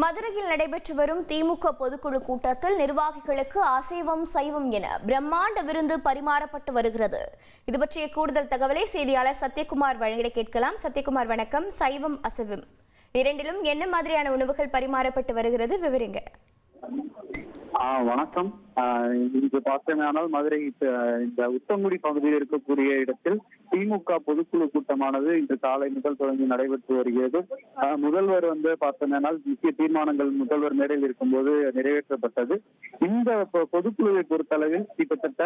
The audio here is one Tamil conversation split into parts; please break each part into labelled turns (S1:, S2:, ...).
S1: மதுரையில் நடைபெற்று வரும் திமுக பொதுக்குழு கூட்டத்தில் நிர்வாகிகளுக்கு அசைவம் சைவம் என பிரம்மாண்ட விருந்து பரிமாறப்பட்டு வருகிறது. இது பற்றிய கூடுதல் தகவலை செய்தியாளர் சத்யகுமார் வழங்கிட கேட்கலாம். சத்யகுமார் வணக்கம். சைவம் அசைவம் இரண்டிலும் என்ன மாதிரியான உணவுகள் பரிமாறப்பட்டு வருகிறது, விவரிங்க.
S2: வணக்கம். இன்று பார்த்தோமேனால் மதுரை இந்த உத்தங்குடி பகுதியில் இருக்கக்கூடிய இடத்தில் திமுக பொதுக்குழு கூட்டமானது இன்று காலை முதல் தொடங்கி நடைபெற்று வருகிறது. முதல்வர் பார்த்தோமேனால் முக்கிய தீர்மானங்கள் முதல்வர் மேடையில் இருக்கும்போது நிறைவேற்றப்பட்டது. இந்த பொதுக்குழுவை பொறுத்தளவில் கிட்டத்தட்ட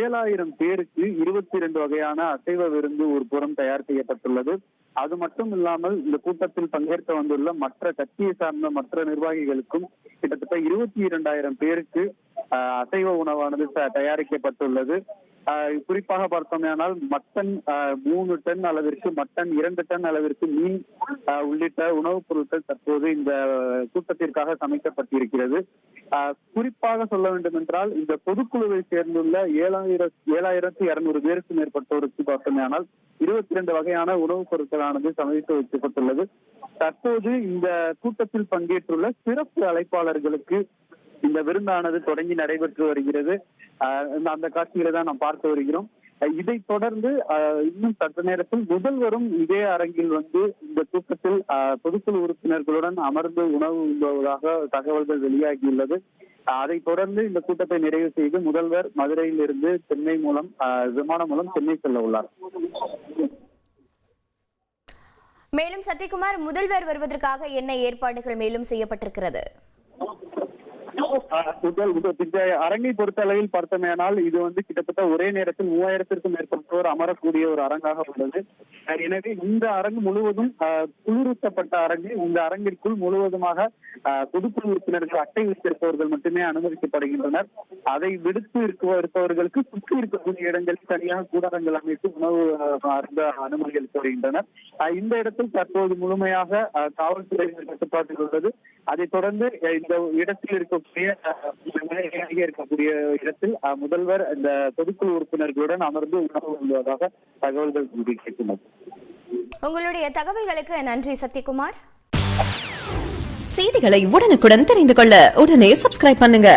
S2: 7000 பேருக்கு 22 வகையான அசைவ விருந்து ஒரு புறம் தயார் செய்யப்பட்டுள்ளது. அது மட்டும் இல்லாமல் இந்த கூட்டத்தில் பங்கேற்க வந்துள்ள மற்ற கட்சியை சார்ந்த மற்ற நிர்வாகிகளுக்கும் கிட்டத்தட்ட 22,000 பேருக்கு அசைவ உணவானது தயாரிக்கப்பட்டுள்ளது. குறிப்பாக பார்த்தோம்னால் மட்டன் 3 டன் அளவிற்கு, மட்டன் 2 டன் அளவிற்கு, மீன் உள்ளிட்ட உணவுப் பொருட்கள் தற்போது இந்த கூட்டத்திற்காக சமைக்கப்பட்டிருக்கிறது. குறிப்பாக சொல்ல வேண்டும் என்றால் இந்த பொதுக்குழுவை சேர்ந்துள்ள 7,200 பேருக்கு மேற்பட்டோருக்கு பார்த்தோம்னால் 22 வகையான உணவுப் பொருட்களானது சமைத்து வைக்கப்பட்டுள்ளது. தற்போது இந்த கூட்டத்தில் பங்கேற்றுள்ள சிறப்பு அழைப்பாளர்களுக்கு இந்த விருந்தானது தொடங்கி நடைபெற்று வருகிறது. அந்த காட்சிகளை தான் நாம் பார்த்து வருகிறோம். இதைத் தொடர்ந்து இன்னும் சற்று நேரத்தில் முதல்வரும் இதே அரங்கில் இந்த கூட்டத்தில் பொதுக்குழு உறுப்பினர்களுடன் அமர்ந்து உணவு உண்பதாக தகவல்கள் வெளியாகியுள்ளது. அதைத் தொடர்ந்து இந்த கூட்டத்தை நிறைவு செய்து முதல்வர் மதுரையில் இருந்து சென்னை மூலம் விமானம் மூலம் சென்னை செல்ல உள்ளார்.
S1: மேலும் சத்யகுமார், முதல்வர் வருவதற்காக என்ன ஏற்பாடுகள் மேலும் செய்யப்பட்டிருக்கிறது?
S2: இந்த அரங்கை பொறுத்தளவில் பார்த்தோமேனால் இது கிட்டத்தட்ட ஒரே நேரத்தில் 3000க்கும் மேற்பட்டோர் அமரக்கூடிய ஒரு அரங்காக உள்ளது. எனவே இந்த அரங்கு முழுவதும் குளிரூட்டப்பட்ட அரங்கு. இந்த அரங்கிற்குள் முழுவதுமாக பொதுக்குழு உறுப்பினர்கள் அட்டை வைத்திருப்பவர்கள் மட்டுமே அனுமதிக்கப்படுகின்றனர். அதை விடுத்து இருப்பவர்களுக்கு சுற்றி இருக்கக்கூடிய இடங்களில் தனியாக கூடாரங்கள் அமைத்து உணவு அருந்த அனுமதி அளித்து வருகின்றனர். இந்த இடத்தில் தற்போது முழுமையாக காவல்துறையினர் கட்டுப்பாட்டில் உள்ளது. அதைத் தொடர்ந்து இந்த இடத்தில் இருக்கக்கூடிய இடத்தில் முதல்வர் இந்த பொதுக்குழு உறுப்பினர்களுடன் அமர்ந்து உணவு உண்பதாக தகவல்கள் கிடைக்கின்றன.
S1: உங்களுடைய தகவல்களுக்கு நன்றி சத்யகுமார்.
S3: செய்திகளை உடனுக்குடன் தெரிந்து கொள்ள உடனே சப்ஸ்கிரைப் பண்ணுங்க.